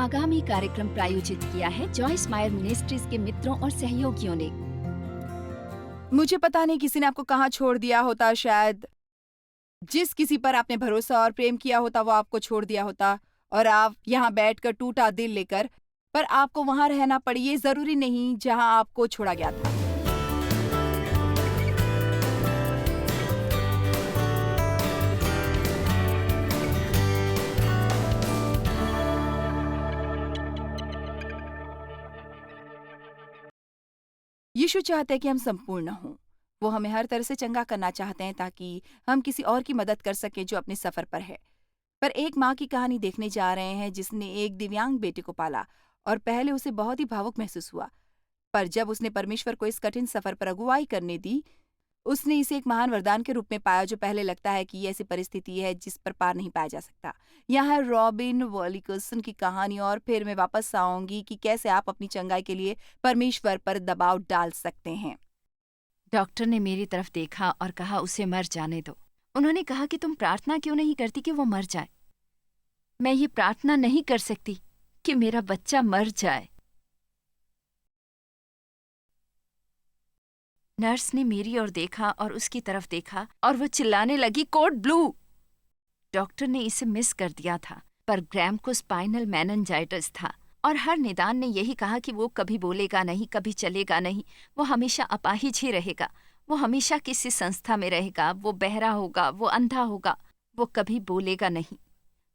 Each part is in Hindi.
आगामी कार्यक्रम प्रायोजित किया है जॉयस मायर मिनिस्ट्रीज के मित्रों और सहयोगियों ने। मुझे पता नहीं किसी ने आपको कहाँ छोड़ दिया होता, शायद जिस किसी पर आपने भरोसा और प्रेम किया होता वो आपको छोड़ दिया होता और आप यहाँ बैठकर टूटा दिल लेकर, पर आपको वहां रहना पड़ी, ये जरूरी नहीं जहां आपको छोड़ा गया था। यीशु चाहते हैं कि हम संपूर्ण हों। वो हमें हर तरह से चंगा करना चाहते हैं ताकि हम किसी और की मदद कर सकें जो अपने सफर पर है। पर एक माँ की कहानी देखने जा रहे हैं जिसने एक दिव्यांग बेटे को पाला और पहले उसे बहुत ही भावुक महसूस हुआ, पर जब उसने परमेश्वर को इस कठिन सफर पर अगुवाई करने दी, उसने इसे एक महान वरदान के रूप में पाया जो पहले लगता है कि ये ऐसी परिस्थिति है जिस पर पार नहीं पाया जा सकता। यहाँ है रॉबिन वॉलिकर्सन की कहानी और फिर मैं वापस आऊंगी कि कैसे आप अपनी चंगाई के लिए परमेश्वर पर दबाव डाल सकते हैं। डॉक्टर ने मेरी तरफ देखा और कहा उसे मर जाने दो। उन्होंने कहा कि तुम प्रार्थना क्यों नहीं करती कि वो मर जाए। मैं ये प्रार्थना नहीं कर सकती कि मेरा बच्चा मर जाए। नर्स ने मेरी ओर देखा और उसकी तरफ देखा और वो चिल्लाने लगी, कोड ब्लू। डॉक्टर ने इसे मिस कर दिया था, पर ग्रैम को स्पाइनल मेनिंजाइटिस था और हर निदान ने यही कहा कि वो कभी बोलेगा नहीं, कभी चलेगा नहीं, वो हमेशा अपाहिज ही रहेगा, वो हमेशा किसी संस्था में रहेगा, वो बहरा होगा, वो अंधा होगा, वो कभी बोलेगा नहीं।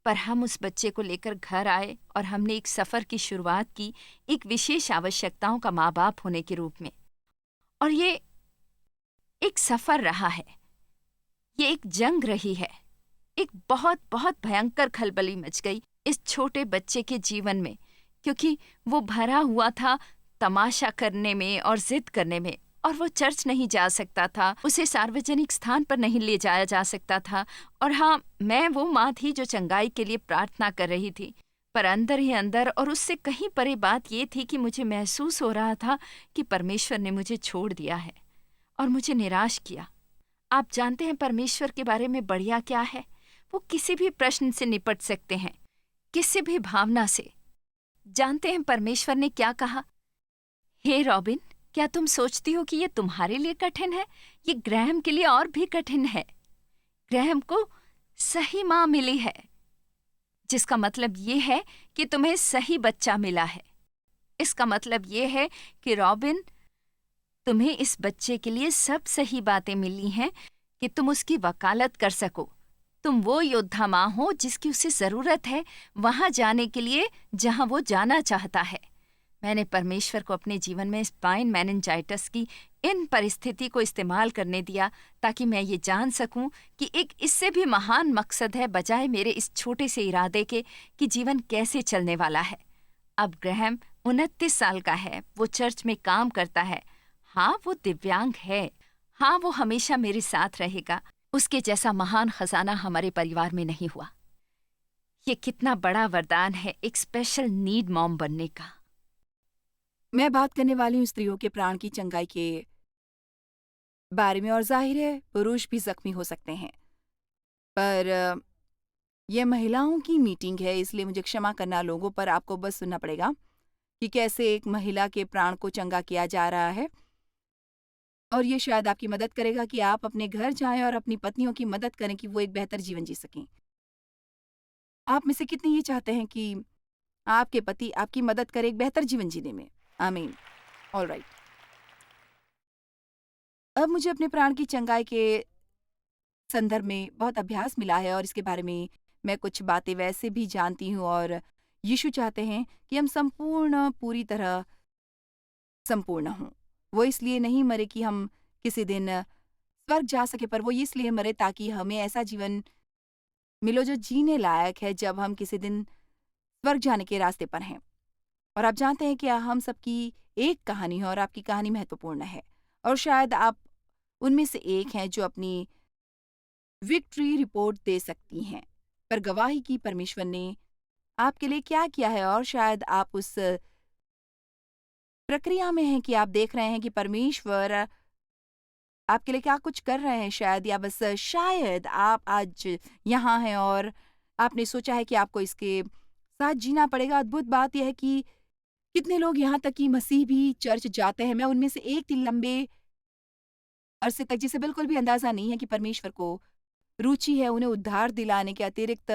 पर हम उस बच्चे को लेकर घर आए और हमने एक सफर की शुरुआत की, एक विशेष आवश्यकताओं का माँ बाप होने के रूप में। और ये एक सफर रहा है, ये एक जंग रही है। एक बहुत बहुत भयंकर खलबली मच गई इस छोटे बच्चे के जीवन में, क्योंकि वो भरा हुआ था तमाशा करने में और जिद करने में, और वो चर्च नहीं जा सकता था, उसे सार्वजनिक स्थान पर नहीं ले जाया जा सकता था। और हाँ, मैं वो माँ थी जो चंगाई के लिए प्रार्थना कर रही थी, पर अंदर ही अंदर और उससे कहीं परे बात ये थी कि मुझे महसूस हो रहा था कि परमेश्वर ने मुझे छोड़ दिया है और मुझे निराश किया। आप जानते हैं परमेश्वर के बारे में बढ़िया क्या है? वो किसी भी प्रश्न से निपट सकते हैं, किसी भी भावना से। जानते हैं परमेश्वर ने क्या कहा? हे रॉबिन, क्या तुम सोचती हो कि ये तुम्हारे लिए कठिन है? ये ग्रैहम के लिए और भी कठिन है। ग्रैहम को सही माँ मिली है, जिसका मतलब ये है कि तुम्हें सही बच्चा मिला है। इसका मतलब ये है कि रॉबिन, तुम्हें इस बच्चे के लिए सब सही बातें मिली हैं कि तुम उसकी वकालत कर सको। तुम वो योद्धा माँ हो जिसकी उसे जरूरत है वहां जाने के लिए जहां वो जाना चाहता है। मैंने परमेश्वर को अपने जीवन में स्पाइन मेनिंजाइटिस की इन परिस्थिति को इस्तेमाल करने दिया ताकि मैं ये जान सकूं कि एक इससे भी महान मकसद है बजाय मेरे इस छोटे से इरादे के कि जीवन कैसे चलने वाला है। अब ग्रैहम 29 साल का है, वो चर्च में काम करता है। हाँ, वो दिव्यांग है। हाँ, वो हमेशा मेरे साथ रहेगा। उसके जैसा महान खजाना हमारे परिवार में नहीं हुआ। ये कितना बड़ा वरदान है एक स्पेशल नीड मॉम बनने का। मैं बात करने वाली हूँ स्त्रियों के प्राण की चंगाई के बारे में, और जाहिर है पुरुष भी जख्मी हो सकते हैं, पर यह महिलाओं की मीटिंग है, इसलिए मुझे क्षमा करना लोगों पर। आपको बस सुनना पड़ेगा कि कैसे एक महिला के प्राण को चंगा किया जा रहा है, और ये शायद आपकी मदद करेगा कि आप अपने घर जाएं और अपनी पत्नियों की मदद करें कि वो एक बेहतर जीवन जी सकें। आप में से कितने ये चाहते हैं कि आपके पति आपकी मदद करें एक बेहतर जीवन जीने में? आमीन। ऑलराइट। अब मुझे अपने प्राण की चंगाई के संदर्भ में बहुत अभ्यास मिला है और इसके बारे में मैं कुछ बातें वैसे भी जानती हूँ, और यीशु चाहते हैं कि हम संपूर्ण पूरी तरह संपूर्ण हों। वो इसलिए नहीं मरे कि हम किसी दिन स्वर्ग जा सके, पर वो इसलिए मरे ताकि हमें ऐसा जीवन मिलो जो जीने लायक है जब हम किसी दिन स्वर्ग जाने के रास्ते पर हैं। और आप जानते हैं कि हम सबकी एक कहानी है और आपकी कहानी महत्वपूर्ण है, और शायद आप उनमें से एक हैं जो अपनी विक्ट्री रिपोर्ट दे सकती हैं, पर गवाही की परमेश्वर ने आपके लिए क्या किया है, और शायद आप उस प्रक्रिया में हैं कि आप देख रहे हैं कि परमेश्वर आपके लिए क्या कुछ कर रहे हैं शायद, या बस शायद आप आज यहाँ हैं और आपने सोचा है कि आपको इसके साथ जीना पड़ेगा। अद्भुत बात यह है कि कितने लोग यहाँ तक कि मसीह भी चर्च जाते हैं। मैं उनमें से एक थी लंबे अरसे तक, जिसे बिल्कुल भी अंदाज़ा नहीं है कि परमेश्वर को रुचि है उन्हें उद्धार दिलाने के अतिरिक्त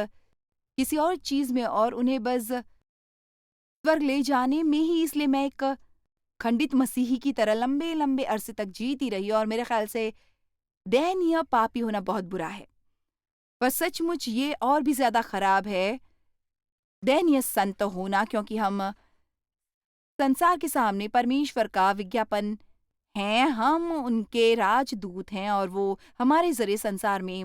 किसी और चीज़ में, और उन्हें बस स्वर्ग ले जाने में ही। इसलिए मैं एक खंडित मसीही की तरह लंबे-लंबे अरसे तक जीती रही, और मेरे ख़्याल से दयनीय पापी होना बहुत बुरा है। पर सचमुच ये और भी ज़्यादा खराब है, दयनीय संत होना, क्योंकि हम संसार के सामने परमेश्वर का विज्ञापन हैं, हम उनके राजदूत हैं, और वो हमारे ज़रिए संसार में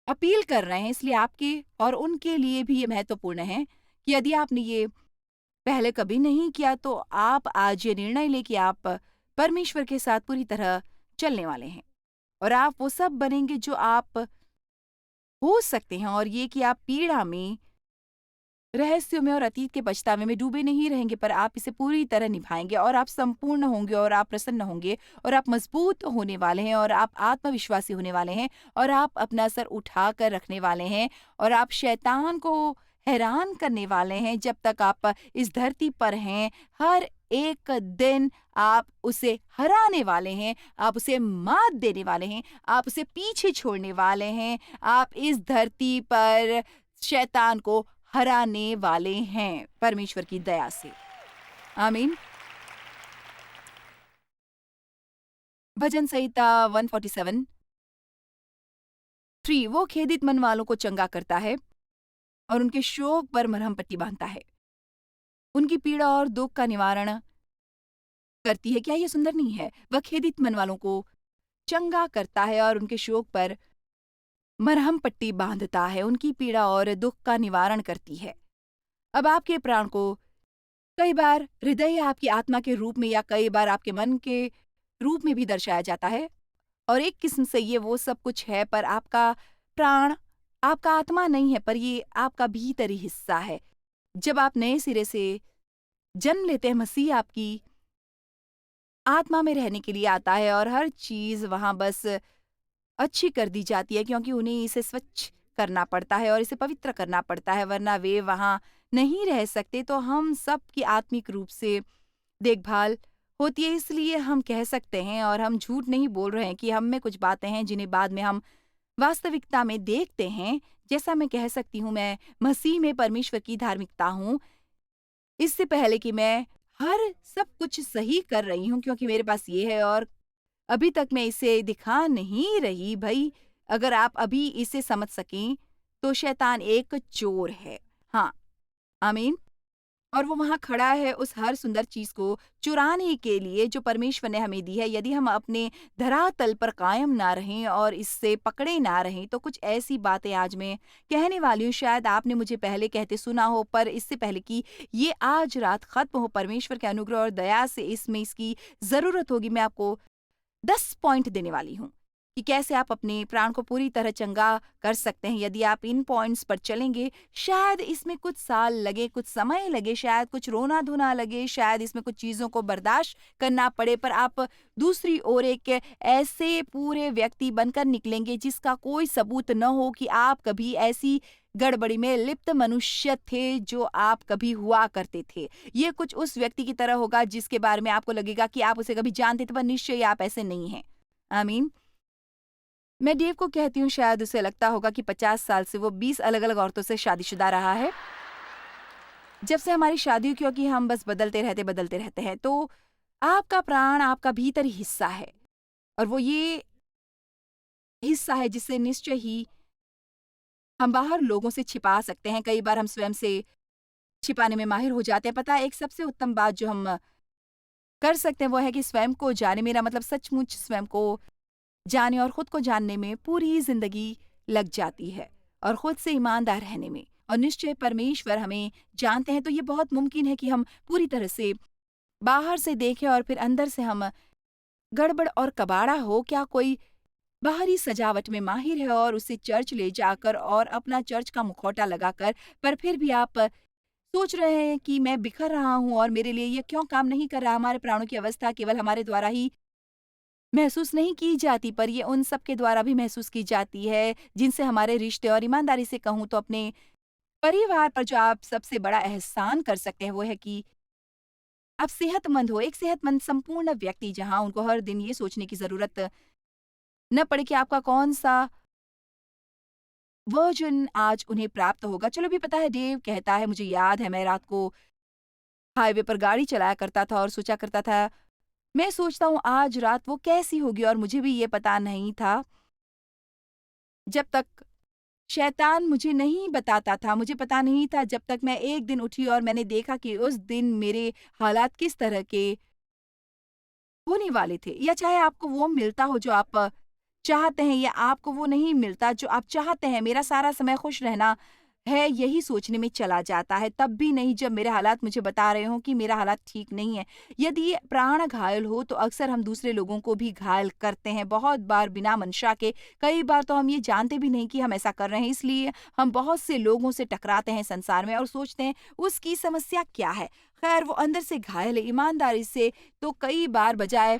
अपील कर रहे हैं। इसलिए आपके और उनके लिए भी ये महत्वपूर्ण है कि यदि आपने ये पहले कभी नहीं किया, तो आप आज ये निर्णय लें कि आप परमेश्वर के साथ पूरी तरह चलने वाले हैं, और आप वो सब बनेंगे जो आप हो सकते हैं, और ये कि आप पीड़ा में, रहस्यों में और अतीत के पछतावे में डूबे नहीं रहेंगे, पर आप इसे पूरी तरह निभाएंगे, और आप संपूर्ण होंगे, और आप प्रसन्न होंगे, और आप मजबूत होने वाले हैं, और आप आत्मविश्वासी होने वाले हैं, और आप अपना सर उठाकर रखने वाले हैं, और आप शैतान को हैरान करने वाले हैं जब तक आप इस धरती पर हैं। हर एक दिन आप उसे हराने वाले हैं, आप उसे मात देने वाले हैं, आप उसे पीछे छोड़ने वाले हैं। आप इस धरती पर शैतान को हराने वाले हैं परमेश्वर की दया से। आमीन। भजन संहिता 147 3 वो खेदित मन वालों को चंगा करता है और उनके शोक पर मरहम पट्टी बांधता है। उनकी पीड़ा और दुख का निवारण करती है। क्या ये सुंदर नहीं है? वह खेदित मन वालों को चंगा करता है और उनके शोक पर मरहम पट्टी बांधता है। उनकी पीड़ा और दुख का निवारण करती है। अब आपके प्राण को कई बार हृदय आपकी आत्मा के रूप में, या कई बार आपके मन के रूप में भी दर्शाया जाता है, और एक किस्म से ये वो सब कुछ है, पर आपका प्राण आपका आत्मा नहीं है, पर ये आपका भीतरी हिस्सा है। जब आप नए सिरे से जन्म लेते हैं, मसीह आपकी आत्मा में रहने के लिए आता है, और हर चीज़ वहाँ बस अच्छी कर दी जाती है, क्योंकि उन्हें इसे स्वच्छ करना पड़ता है और इसे पवित्र करना पड़ता है, वरना वे वहाँ नहीं रह सकते। तो हम सब की आत्मिक रूप से देखभाल होती है। इसलिए हम कह सकते हैं, और हम झूठ नहीं बोल रहे हैं, कि हम में कुछ बातें हैं जिन्हें बाद में हम वास्तविकता में देखते हैं। जैसा मैं कह सकती हूँ, मैं मसीह में परमेश्वर की धार्मिकता हूँ, इससे पहले कि मैं हर सब कुछ सही कर रही हूँ, क्योंकि मेरे पास ये है, और अभी तक मैं इसे दिखा नहीं रही। भई, अगर आप अभी इसे समझ सकें, तो शैतान एक चोर है। हाँ, आमीन। और वो वहाँ खड़ा है उस हर सुंदर चीज़ को चुराने के लिए जो परमेश्वर ने हमें दी है। यदि हम अपने धरातल पर कायम ना रहें और इससे पकड़े ना रहें, तो कुछ ऐसी बातें आज मैं कहने वाली हूँ, शायद आपने मुझे पहले कहते सुना हो, पर इससे पहले कि ये आज रात खत्म हो, परमेश्वर के अनुग्रह और दया से इसमें इसकी ज़रूरत होगी। मैं आपको 10 पॉइंट देने वाली हूँ कि कैसे आप अपने प्राण को पूरी तरह चंगा कर सकते हैं। यदि आप इन पॉइंट्स पर चलेंगे, शायद इसमें कुछ साल लगे, कुछ समय लगे, शायद कुछ रोना-धोना लगे, शायद इसमें कुछ चीज़ों को बर्दाश्त करना पड़े, पर आप दूसरी ओर एक ऐसे पूरे व्यक्ति बनकर निकलेंगे जिसका कोई सबूत न हो कि आप कभी ऐसी गड़बड़ी में लिप्त मनुष्य थे जो आप कभी हुआ करते थे। ये कुछ उस व्यक्ति की तरह होगा जिसके बारे में आपको लगेगा कि आप उसे कभी जानते थे, पर निश्चय आप ऐसे नहीं हैं। आमीन। मैं डेव को कहती हूँ, शायद उसे लगता होगा कि 50 साल से वो 20 अलग-अलग औरतों से शादीशुदा रहा है। जब से हमारी शादी हुई, क्योंकि हम बस बदलते रहते हैं। तो आपका प्राण आपका भीतरी हिस्सा है, और वो ये हिस्सा है जिससे निश्चय ही हम बाहर लोगों से छिपा सकते हैं। कई बार हम स्वयं से छिपाने में माहिर हो जाते हैं। पता है, एक सबसे उत्तम बात जो हम कर सकते हैं वो है कि स्वयं को जाने। मेरा मतलब सचमुच स्वयं को जाने और खुद को जानने में पूरी जिंदगी लग जाती है, और खुद से ईमानदार रहने में। और निश्चय परमेश्वर हमें जानते हैं, तो ये बहुत मुमकिन है कि हम पूरी तरह से बाहर से देखें और फिर अंदर से हम गड़बड़ और कबाड़ा हो। क्या कोई बाहरी सजावट में माहिर है और उसे चर्च ले जाकर और अपना चर्च का मुखौटा लगाकर, पर फिर भी आप सोच रहे हैं कि मैं बिखर रहा हूँ और मेरे लिए ये क्यों काम नहीं कर रहा। हमारे प्राणों की अवस्था केवल हमारे द्वारा ही महसूस नहीं की जाती, पर ये उन सब के द्वारा भी महसूस की जाती है जिनसे हमारे रिश्ते, और ईमानदारी से कहूँ तो अपने परिवार पर जो आप सबसे बड़ा एहसान कर सकते हैं वो है कि आप सेहतमंद हो, एक सेहतमंद संपूर्ण व्यक्ति जहाँ उनको हर दिन ये सोचने की ज़रूरत न पड़े कि आपका कौन-सा वर्ज़न आज उन्हें प्राप्त होगा। चलो भी पता है डेव कहता है मुझे याद है मैं रात को हाईवे पर गाड़ी चलाया करता था और सोचा करता था, मैं सोचता हूँ आज रात वो कैसी होगी और मुझे भी ये पता नहीं था जब तक शैतान मुझे नहीं बताता था, मुझे पता नहीं था जब तक मैं एक दिन उठी और मैंने देखा कि उस दिन मेरे हालात किस तरह के होने वाले थे। या चाहे आपको वो मिलता हो जो आप चाहते हैं या आपको वो नहीं मिलता जो आप चाहते हैं, मेरा सारा समय खुश रहना है यही सोचने में चला जाता है, तब भी नहीं जब मेरे हालात मुझे बता रहे हों कि मेरा हालात ठीक नहीं है। यदि ये प्राण घायल हो तो अक्सर हम दूसरे लोगों को भी घायल करते हैं, बहुत बार बिना मंशा के, कई बार तो हम ये जानते भी नहीं कि हम ऐसा कर रहे हैं, इसलिए हम बहुत से लोगों से टकराते हैं संसार में और सोचते हैं उसकी समस्या क्या है? खैर वो अंदर से घायल है, ईमानदारी से तो कई बार बजाय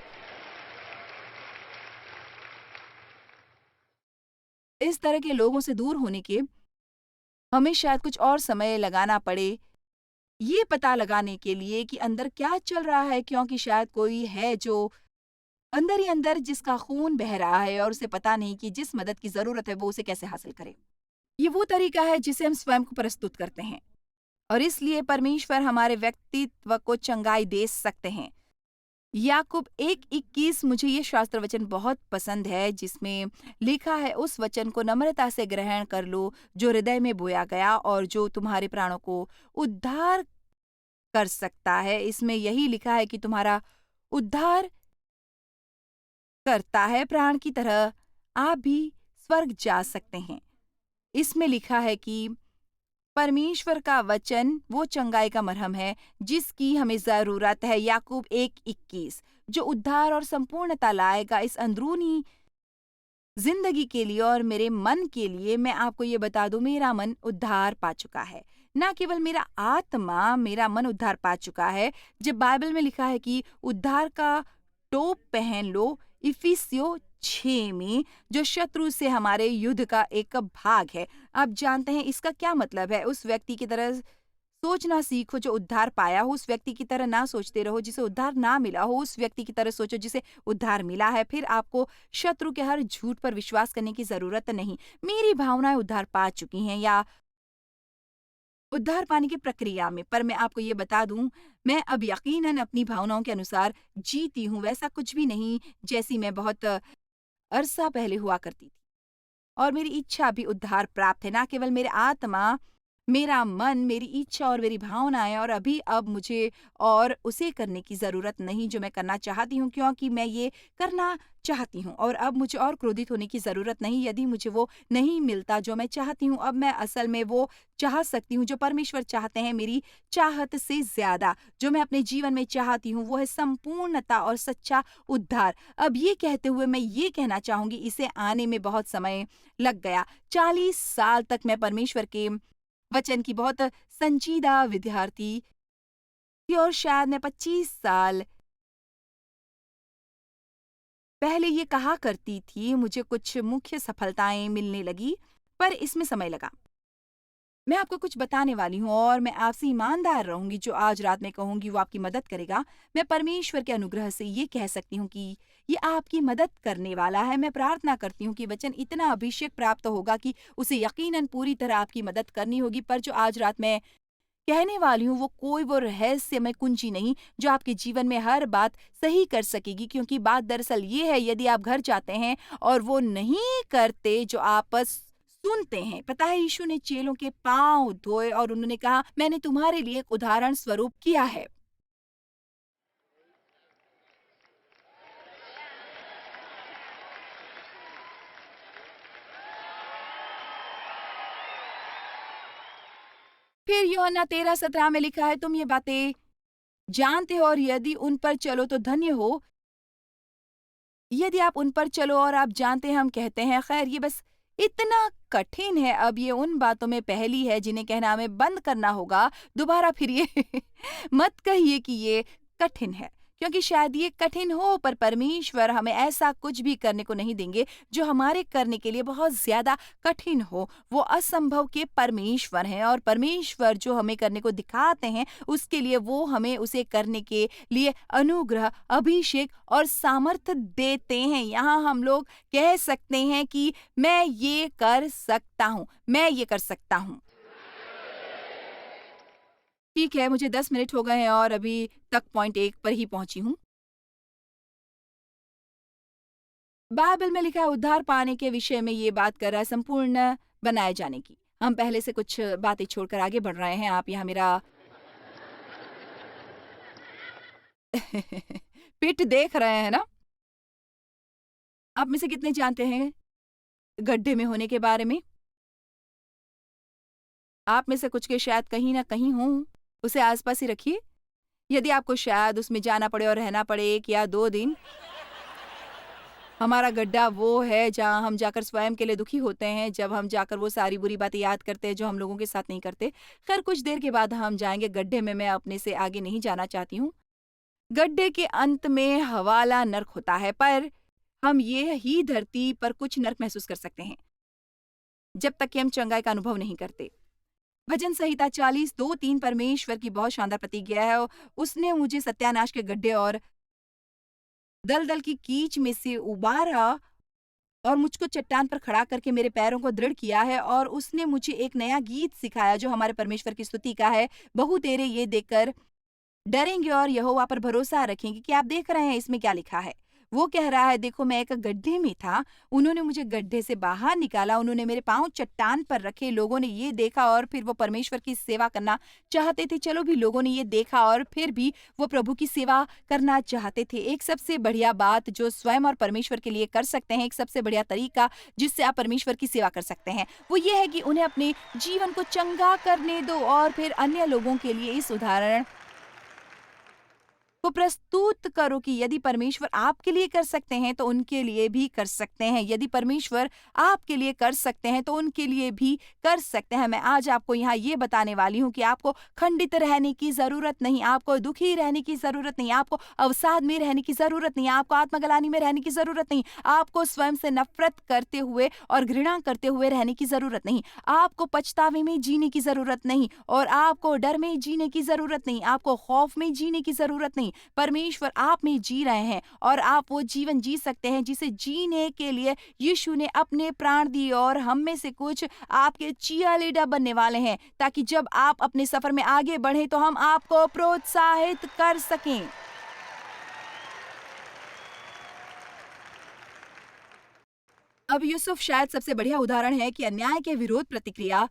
इस तरह के लोगों से दूर होने के हमें शायद कुछ और समय लगाना पड़े, ये पता लगाने के लिए कि अंदर क्या चल रहा है क्योंकि शायद कोई है जो अंदर ही अंदर जिसका खून बह रहा है और उसे पता नहीं कि जिस मदद की ज़रूरत है वो उसे कैसे हासिल करे। ये वो तरीका है जिसे हम स्वयं को प्रस्तुत करते हैं और इसलिए परमेश्वर हमारे व्यक्तित्व को चंगाई दे सकते हैं। याकूब 1:21 मुझे ये शास्त्र वचन बहुत पसंद है जिसमें लिखा है उस वचन को नम्रता से ग्रहण कर लो जो हृदय में बोया गया और जो तुम्हारे प्राणों को उद्धार कर सकता है। इसमें यही लिखा है कि तुम्हारा उद्धार करता है प्राण की तरह आप भी स्वर्ग जा सकते हैं। इसमें लिखा है कि परमेश्वर का वचन वो चंगाई का मरहम है जिसकी हमें जरूरत है। याकूब 1:21 जो उद्धार और संपूर्णता लाएगा इस अंदरूनी जिंदगी के लिए और मेरे मन के लिए। मैं आपको ये बता दूं मेरा मन उद्धार पा चुका है, ना केवल मेरा आत्मा, मेरा मन उद्धार पा चुका है। जब बाइबल में लिखा है कि उद्धार का टोप पहन लो, इफिसियो 6 में, जो शत्रु से हमारे युद्ध का एक भाग है। आप जानते हैं इसका क्या मतलब है? उस व्यक्ति की तरह सोचना सीखो जो उद्धार पाया हो, उस व्यक्ति की तरह ना सोचते रहो जिसे उद्धार ना मिला हो, उस व्यक्ति की तरह सोचो जिसे उद्धार मिला है। फिर आपको शत्रु के हर झूठ पर विश्वास करने की ज़रूरत नहीं। मेरी भावनाएँ उद्धार पा चुकी हैं या उद्धार पाने की प्रक्रिया में, पर मैं आपको ये बता दूँ, मैं अब यकीनन अपनी भावनाओं के अनुसार जीती हूँ, वैसा कुछ भी नहीं जैसी मैं बहुत अरसा पहले हुआ करती थी। और मेरी इच्छा भी उद्धार प्राप्त है, ना केवल मेरे आत्मा, मेरा मन, मेरी इच्छा और मेरी भावनाएँ। और अभी अब मुझे और उसे करने की ज़रूरत नहीं जो मैं करना चाहती हूँ क्योंकि मैं ये करना चाहती हूँ और अब मुझे और क्रोधित होने की ज़रूरत नहीं यदि मुझे वो नहीं मिलता जो मैं चाहती हूँ। अब मैं असल में वो चाह सकती हूँ जो परमेश्वर चाहते हैं मेरी चाहत से ज़्यादा। जो मैं अपने जीवन में चाहती हूँ वो है संपूर्णता और सच्चा उद्धार। अब ये कहते हुए मैं ये कहना चाहूँगी इसे आने में बहुत समय लग गया। 40 साल तक मैं परमेश्वर के वचन की बहुत संजीदा विद्यार्थी थी और शायद मैं 25 साल पहले ये कहा करती थी मुझे कुछ मुख्य सफलताएं मिलने लगी, पर इसमें समय लगा। मैं आपको कुछ बताने वाली हूँ और मैं आपसे ईमानदार रहूंगी, जो आज रात में कहूंगी वो आपकी मदद करेगा। मैं परमेश्वर के अनुग्रह से ये कह सकती हूँ कि ये आपकी मदद करने वाला है। मैं प्रार्थना करती हूँ कि वचन इतना अभिषेक प्राप्त होगा कि उसे यकीनन पूरी तरह आपकी मदद करनी होगी। पर जो आज रात मैं कहने वाली हूँ वो रहस्यमय कुंजी नहीं जो आपके जीवन में हर बात सही कर सकेगी, क्योंकि बात दरअसल ये है यदि आप घर जाते हैं और वो नहीं करते जो आप सुनते हैं। पता है यीशु ने चेलों के पांव धोए और उन्होंने कहा मैंने तुम्हारे लिए एक उदाहरण स्वरूप किया है। फिर यूहन्ना 13:17 में लिखा है तुम ये बातें जानते हो और यदि उन पर चलो तो धन्य हो। यदि आप उन पर चलो और आप जानते हैं हम कहते हैं, खैर ये बस इतना कठिन है। अब ये उन बातों में पहली है जिन्हें कहना हमें बंद करना होगा। दोबारा फिर ये मत कहिए कि ये कठिन है, क्योंकि शायद ये कठिन हो, पर परमेश्वर हमें ऐसा कुछ भी करने को नहीं देंगे जो हमारे करने के लिए बहुत ज़्यादा कठिन हो। वो असंभव के परमेश्वर हैं और परमेश्वर जो हमें करने को दिखाते हैं, उसके लिए वो हमें उसे करने के लिए अनुग्रह, अभिषेक और सामर्थ्य देते हैं। यहाँ हम लोग कह सकते हैं कि मैं ये कर सकता हूँ, मैं ये कर सकता हूँ। ठीक है, मुझे 10 मिनट हो गए हैं और अभी तक पॉइंट 1 पर ही पहुँची हूँ। बाइबल में लिखा है उद्धार पाने के विषय में ये बात कर रहा है संपूर्ण बनाए जाने की। हम पहले से कुछ बातें छोड़कर आगे बढ़ रहे हैं। आप यहाँ मेरा पिट देख रहे हैं ना? आप में से कितने जानते हैं गड्ढे में होने के बारे में? आप में से कुछ के शायद कहीं न कहीं हों, उसे आस-पास ही रखिए। यदि आपको शायद उसमें जाना पड़े और रहना पड़े 1 या 2 दिन, हमारा गड्ढा वो है जहाँ हम जाकर स्वयं के लिए दुखी होते हैं, जब हम जाकर वो सारी बुरी बातें याद करते हैं जो हम लोगों के साथ नहीं करते। खैर कुछ देर के बाद हम जाएँगे गड्ढे में, मैं अपने से आगे नहीं जाना चाहती हूँ। गड्ढे के अंत में हवाला नर्क होता है, पर हम ये ही धरती पर कुछ नर्क महसूस कर सकते हैं, जब तक कि हम चंगाई का अनुभव नहीं करते। भजन संहिता 40 2-3 परमेश्वर की बहुत शानदार प्रतिज्ञा है। उसने मुझे सत्यानाश के गड्ढे और दलदल की कीच में से उबारा और मुझको चट्टान पर खड़ा करके मेरे पैरों को दृढ़ किया है और उसने मुझे एक नया गीत सिखाया जो हमारे परमेश्वर की स्तुति का है। बहु तेरे ये देखकर डरेंगे और यहोवा पर भरोसा रखेंगे। कि आप देख रहे हैं इसमें क्या लिखा है? वो कह रहा है देखो मैं एक गड्ढे में था, उन्होंने मुझे गड्ढे से बाहर निकाला, उन्होंने मेरे पाँव चट्टान पर रखे, लोगों ने ये देखा और फिर वो परमेश्वर की सेवा करना चाहते थे। चलो भी लोगों ने ये देखा और फिर भी वो प्रभु की सेवा करना चाहते थे। एक सबसे बढ़िया बात जो स्वयं और परमेश्वर के लिए कर सकते हैं, एक सबसे बढ़िया तरीका जिससे आप परमेश्वर की सेवा कर सकते हैं, वो ये है कि उन्हें अपने जीवन को चंगा करने दो और फिर अन्य लोगों के लिए इस उदाहरण को प्रस्तुत करो कि यदि परमेश्वर आपके लिए कर सकते हैं तो उनके लिए भी कर सकते हैं। यदि परमेश्वर आपके लिए कर सकते हैं तो उनके लिए भी कर सकते हैं। मैं आज आपको यहाँ ये बताने वाली हूँ कि आपको खंडित रहने की ज़रूरत नहीं, आपको दुखी रहने की ज़रूरत नहीं, आपको अवसाद में रहने की ज़रूरत नहीं, आपको आत्मग्लानि में रहने की ज़रूरत नहीं, आपको स्वयं से नफरत करते हुए और घृणा करते हुए रहने की ज़रूरत नहीं, आपको पछतावे में जीने की ज़रूरत नहीं और आपको डर में जीने की ज़रूरत नहीं, आपको खौफ में जीने की ज़रूरत नहीं। परमेश्वर आप में जी रहे हैं और आप वो जीवन जी सकते हैं जिसे जीने के लिए यीशु ने अपने प्राण दिए और हम में से कुछ आपके चीयरलीडर बनने वाले हैं ताकि जब आप अपने सफर में आगे बढ़ें तो हम आपको प्रोत्साहित कर सकें। अब यूसुफ शायद सबसे बढ़िया उदाहरण है कि अन्याय के विरोध प्रतिक्रिया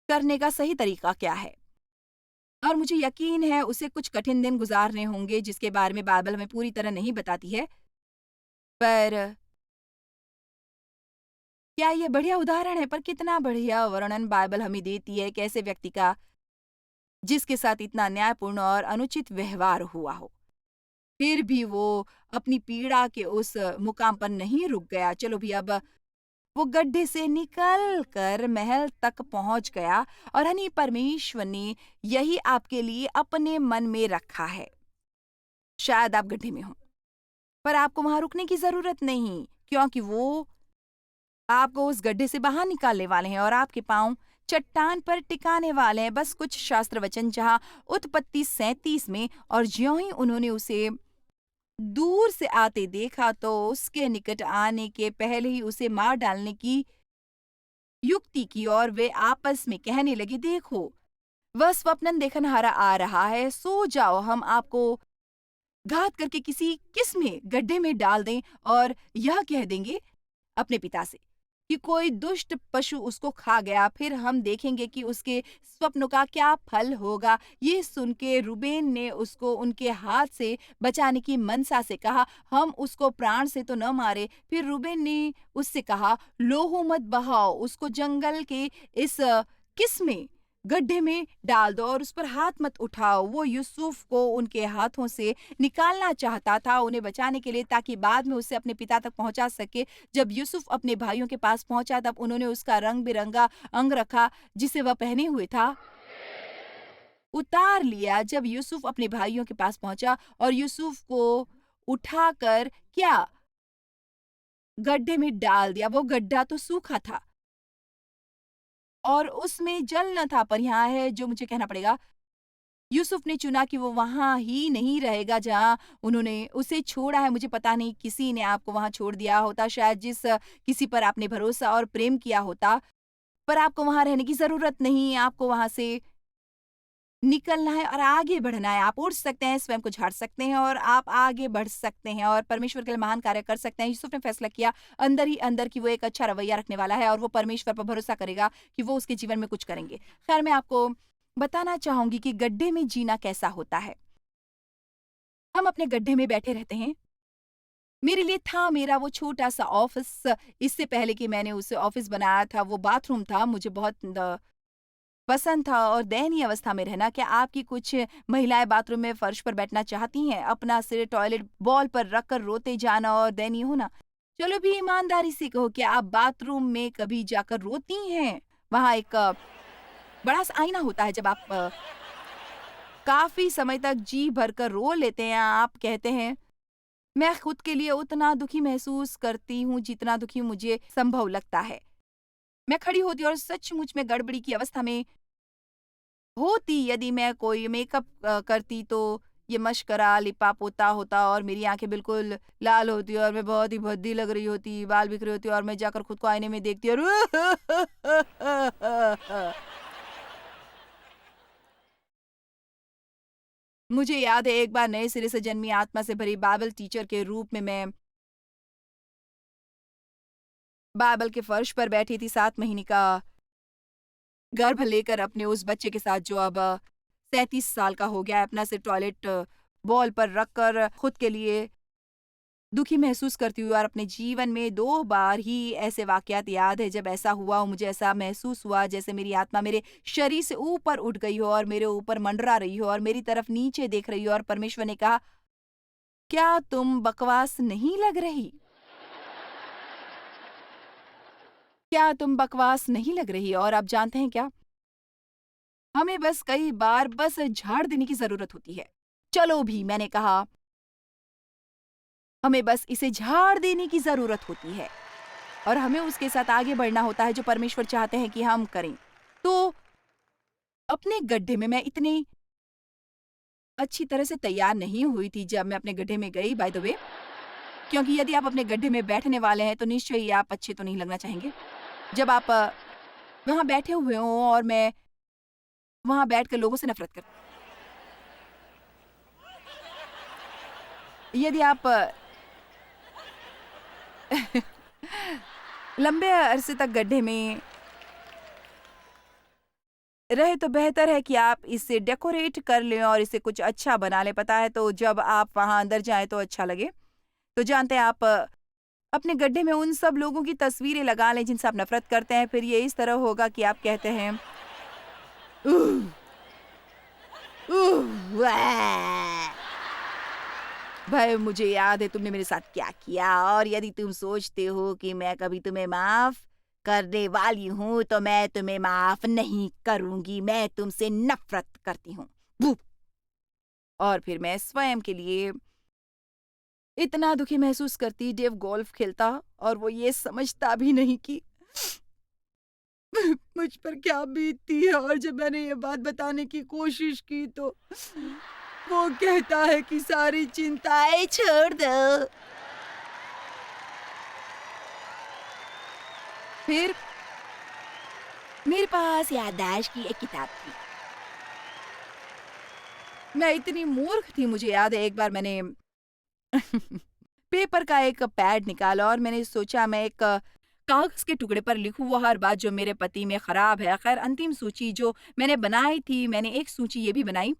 करने का सही तरीका क्या है। और मुझे यकीन है उसे कुछ कठिन दिन गुजारने होंगे जिसके बारे में बाइबल हमें पूरी तरह नहीं बताती है। पर क्या ये बढ़िया उदाहरण है? पर कितना बढ़िया वर्णन बाइबल हमें देती है कैसे व्यक्ति का जिसके साथ इतना न्यायपूर्ण और अनुचित व्यवहार हुआ हो, फिर भी वो अपनी पीड़ा के उस मुकाम पर नहीं रुक गया। चलो भी अब वो गड्ढे से निकल कर महल तक पहुंच गया और हनी परमेश्वर ने यही आपके लिए अपने मन में रखा है। शायद आप गड्ढे में हो पर आपको वहां रुकने की जरूरत नहीं, क्योंकि वो आपको उस गड्ढे से बाहर निकालने वाले हैं और आपके पांव चट्टान पर टिकाने वाले हैं। बस कुछ शास्त्र वचन जहां उत्पत्ति 37 में, और ज्यों ही उन्होंने उसे दूर से आते देखा तो उसके निकट आने के पहले ही उसे मार डालने की युक्ति की और वे आपस में कहने लगे, देखो वह स्वप्नन देखनहारा आ रहा है, सो जाओ, हम आपको घात करके किसी किस्में गड्ढे में डाल दें और यह कह देंगे अपने पिता से कि कोई दुष्ट पशु उसको खा गया, फिर हम देखेंगे कि उसके स्वप्न का क्या फल होगा। ये सुन के रूबेन ने उसको उनके हाथ से बचाने की मनसा से कहा, हम उसको प्राण से तो न मारे। फिर रूबेन ने उससे कहा, लोहू मत बहाओ, उसको जंगल के इस किस्में गड्ढे में डाल दो और उस पर हाथ मत उठाओ। वो यूसुफ को उनके हाथों से निकालना चाहता था उन्हें बचाने के लिए, ताकि बाद में उसे अपने पिता तक पहुंचा सके। जब यूसुफ अपने भाइयों के पास पहुंचा तब उन्होंने उसका रंग बिरंगा अंग रखा जिसे वह पहने हुए था, उतार लिया। जब यूसुफ अपने भाइयों के पास पहुंचा और यूसुफ को उठाकर क्या गड्ढे में डाल दिया। वो गड्ढा तो सूखा था और उसमें जल न था, पर यहाँ है जो मुझे कहना पड़ेगा, यूसुफ ने चुना कि वो वहाँ ही नहीं रहेगा जहाँ उन्होंने उसे छोड़ा है। मुझे पता नहीं किसी ने आपको वहाँ छोड़ दिया होता, शायद जिस किसी पर आपने भरोसा और प्रेम किया होता, पर आपको वहाँ रहने की ज़रूरत नहीं, आपको वहाँ से निकलना है और आगे बढ़ना है। आप उड़ सकते हैं, स्वयं को झाड़ सकते हैं और आप आगे बढ़ सकते हैं और परमेश्वर के लिए महान कार्य कर सकते हैं। यूसुफ ने फैसला किया अंदर ही अंदर कि वो एक अच्छा रवैया रखने वाला है और वो परमेश्वर पर भरोसा करेगा कि वो उसके जीवन में कुछ करेंगे। खैर, मैं आपको बताना चाहूंगी कि गड्ढे में जीना कैसा होता है। हम अपने गड्ढे में बैठे रहते हैं। मेरे लिए था मेरा वो छोटा-सा ऑफ़िस, इससे पहले कि मैंने उसे ऑफ़िस बनाया था, वो बाथरूम था। मुझे बहुत पसंद था और दयनीय अवस्था में रहना। क्या आपकी कुछ महिलाएँ बाथरूम में फर्श पर बैठना चाहती हैं? अपना सिर टॉयलेट बॉल पर रखकर रोते जाना और दयनीय होना? चलो भी ईमानदारी से कहो, क्या आप बाथरूम में कभी जाकर रोती हैं? वहाँ एक बड़ा-सा आईना होता है, जब आप काफ़ी समय तक जी भरकर रो लेते हैं, आप कहते हैं, मैं खुद के लिए उतना दुखी महसूस करती हूँ जितना दुखी मुझे संभव लगता है। मैं खड़ी होती और सचमुच में गड़बड़ी की अवस्था में होती, यदि मैं कोई मेकअप करती तो ये मशकरा, लिपा-पोता होता और मेरी आँखें बिल्कुल लाल होती और मैं बहुत ही भद्दी लग रही होती, बाल बिखरे होते और मैं जाकर खुद को आईने में देखती और मुझे याद है एक बार नए सिरे से जन्मी आत्मा से भरी बाइबल टीचर के रूप में मैं बाइबल के फर्श पर बैठी थी, 7 महीने का गर्भ लेकर अपने उस बच्चे के साथ जो अब 37 साल का हो गया है। अपना सिर टॉयलेट बॉल पर रखकर खुद के लिए दुखी महसूस करती हुई और अपने जीवन में 2 बार ही ऐसे वाक़यात याद है जब ऐसा हुआ और मुझे ऐसा महसूस हुआ जैसे मेरी आत्मा मेरे शरीर से ऊपर उठ गई हो और मेरे ऊपर मंडरा रही हो और मेरी तरफ नीचे देख रही हो और परमेश्वर ने कहा, "क्या तुम बकवास नहीं लग रही? क्या तुम बकवास नहीं लग रही?" और आप जानते हैं क्या? हमें बस कई बार बस झाड़ देने की ज़रूरत होती है। चलो भी, मैंने कहा, हमें बस इसे झाड़ देने की ज़रूरत होती है और हमें उसके साथ आगे बढ़ना होता है जो परमेश्वर चाहते हैं कि हम करें। तो अपने गड्ढे में मैं इतनी अच्छी तरह से तैयार नहीं हुई थी जब मैं अपने गड्ढे में गई, बाय द वे, क्योंकि यदि आप अपने गड्ढे में बैठने वाले हैं तो निश्चय ही आप अच्छे तो नहीं लगना चाहेंगे। जब आप वहाँ बैठे हुए हों और मैं वहाँ बैठकर लोगों से नफ़रत करती हूँ। यदि आप लंबे अरसे तक गड्ढे में रहे तो बेहतर है कि आप इसे डेकोरेट कर लें और इसे कुछ अच्छा बना लें। पता है, तो जब आप वहाँ अंदर जाएँ तो अच्छा लगे। तो जानते हैं, आप अपने गड्ढे में उन सब लोगों की तस्वीरें लगा लें जिनसे आप नफ़रत करते हैं। फिर ये इस तरह होगा कि आप कहते हैं, "उह! उह! वै!" भाई, मुझे याद है तुमने मेरे साथ क्या किया और यदि तुम सोचते हो कि मैं कभी तुम्हें माफ़ करने वाली हूँ, तो मैं तुम्हें माफ़ नहीं करूँगी। मैं तुमसे नफ़रत करती हूँ। भू! और फिर मैं स्वयं के लिए इतना दुखी महसूस करती। डेव गोल्फ खेलता और वो ये समझता भी नहीं कि मुझ पर क्या बीतती है और जब मैंने ये बात बताने की कोशिश की तो वो कहता है कि सारी चिंताएं छोड़ दो। फिर मेरे पास याददाश्त की एक किताब थी। मैं इतनी मूर्ख थी, मुझे याद है एक बार मैंने पेपर का एक पैड निकाला और मैंने सोचा मैं एक कागज के टुकड़े पर लिखूं वो हर बात जो मेरे पति में खराब है। खैर, अंतिम सूची जो मैंने बनाई थी, मैंने एक सूची ये भी बनाई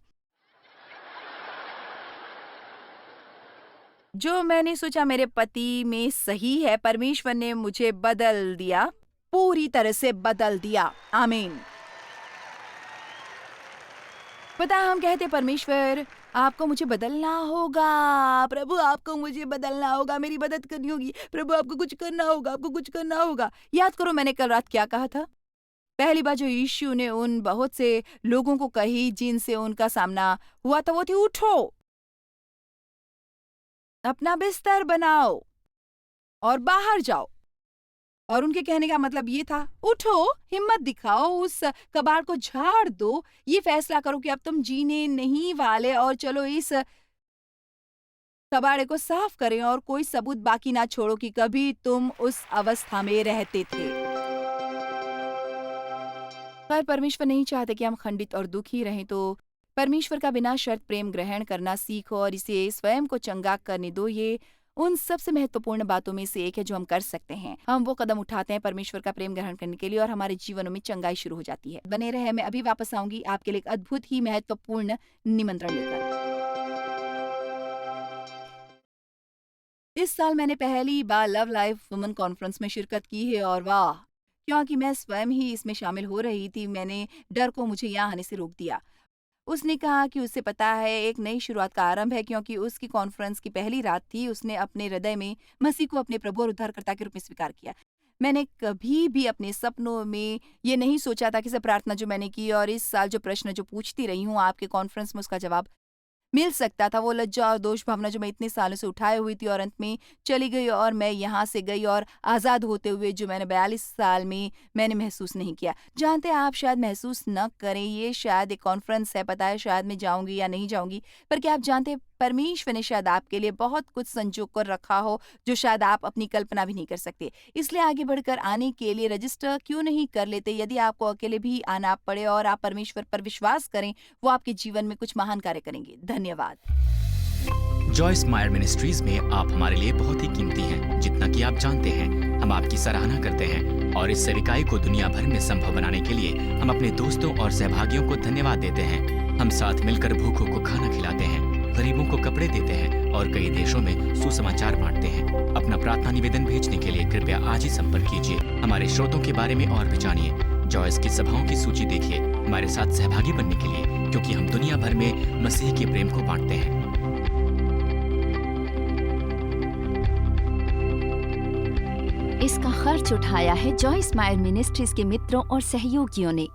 जो मैंने सोचा मेरे पति में सही है। परमेश्वर ने मुझे बदल दिया, पूरी तरह से बदल दिया। आमीन। पता है, हम कहते, परमेश्वर आपको मुझे बदलना होगा, प्रभु आपको मुझे बदलना होगा, मेरी मदद करनी होगी, प्रभु आपको कुछ करना होगा, आपको कुछ करना होगा। याद करो मैंने कल रात क्या कहा था? पहली बात जो यीशु ने उन बहुत से लोगों को कही जिनसे उनका सामना हुआ था वो थी, उठो, अपना बिस्तर बनाओ और बाहर जाओ। और उनके कहने का मतलब ये था, उठो, हिम्मत दिखाओ, उस कबाड़ को झाड़ दो, ये फैसला करो कि अब तुम जीने नहीं वाले और चलो इस कबाड़े को साफ करें और कोई सबूत बाकी ना छोड़ो कि कभी तुम उस अवस्था में रहते थे। पर परमेश्वर नहीं चाहते कि हम खंडित और दुखी रहें, तो परमेश्वर का बिना शर्त प्रेम ग्रहण करना सीखो और इसे स्वयं को चंगा करने दो। ये उन सबसे महत्वपूर्ण बातों में से एक है जो हम कर सकते हैं। हम वो कदम उठाते हैं परमेश्वर का प्रेम ग्रहण करने के लिए और हमारे जीवनों में चंगाई शुरू हो जाती है। बने रहे, मैं अभी वापस आऊंगी आपके लिए एक अद्भुत ही महत्वपूर्ण निमंत्रण लेकर। इस साल मैंने पहली बार लव लाइफ वुमेन कॉन्फ्रेंस में शिरकत की है और वाह, क्योंकि मैं स्वयं ही इसमें शामिल हो रही थी, मैंने डर को मुझे यहाँ आने से रोक दिया। उसने कहा कि उसे पता है एक नई शुरुआत का आरंभ है, क्योंकि उसकी कॉन्फ्रेंस की पहली रात थी। उसने अपने हृदय में मसीह को अपने प्रभु और उद्धारकर्ता के रूप में स्वीकार किया। मैंने कभी भी अपने सपनों में ये नहीं सोचा था कि सब प्रार्थना जो मैंने की और इस साल जो प्रश्न जो पूछती रही हूँ आपके कॉन्फ्रेंस में उसका जवाब मिल सकता था। वो लज्जा और दोष भावना जो मैं इतने सालों से उठाए हुई थी और अंत में चली गई और मैं यहाँ से गई और आज़ाद होते हुए जो मैंने 42 साल में मैंने महसूस नहीं किया। जानते हैं, आप शायद महसूस न करें, ये शायद एक कॉन्फ्रेंस है, पता है शायद मैं जाऊंगी या नहीं जाऊंगी, पर क्या आप जानते हैं परमेश्वर ने शायद आपके लिए बहुत कुछ संजो कर रखा हो जो शायद आप अपनी कल्पना भी नहीं कर सकते। इसलिए आगे बढ़कर आने के लिए रजिस्टर क्यों नहीं कर लेते? यदि आपको अकेले भी आना पड़े और आप परमेश्वर पर विश्वास करें, वो आपके जीवन में कुछ महान कार्य करेंगे। धन्यवाद। जॉयस मायर मिनिस्ट्रीज में आप हमारे लिए बहुत ही कीमती हैं, जितना कि आप जानते हैं। हम आपकी सराहना करते हैं और इस सेविकाई को दुनिया भर में संभव बनाने के लिए हम अपने दोस्तों और सहभागियों को धन्यवाद देते हैं। हम साथ मिलकर भूखों को खाना खिलाते हैं, गरीबों को कपड़े देते हैं और कई देशों में सुसमाचार बांटते हैं। अपना प्रार्थना निवेदन भेजने के लिए कृपया आज ही संपर्क कीजिए। हमारे स्रोतों के बारे में और भी जानिए। जॉयस की सभाओं की सूची देखिए हमारे साथ सहभागी बनने के लिए, क्योंकि हम दुनिया भर में मसीह के प्रेम को बांटते हैं। इसका खर्च उठाया है जॉयस मायर मिनिस्ट्रीज के मित्रों और सहयोगियों ने।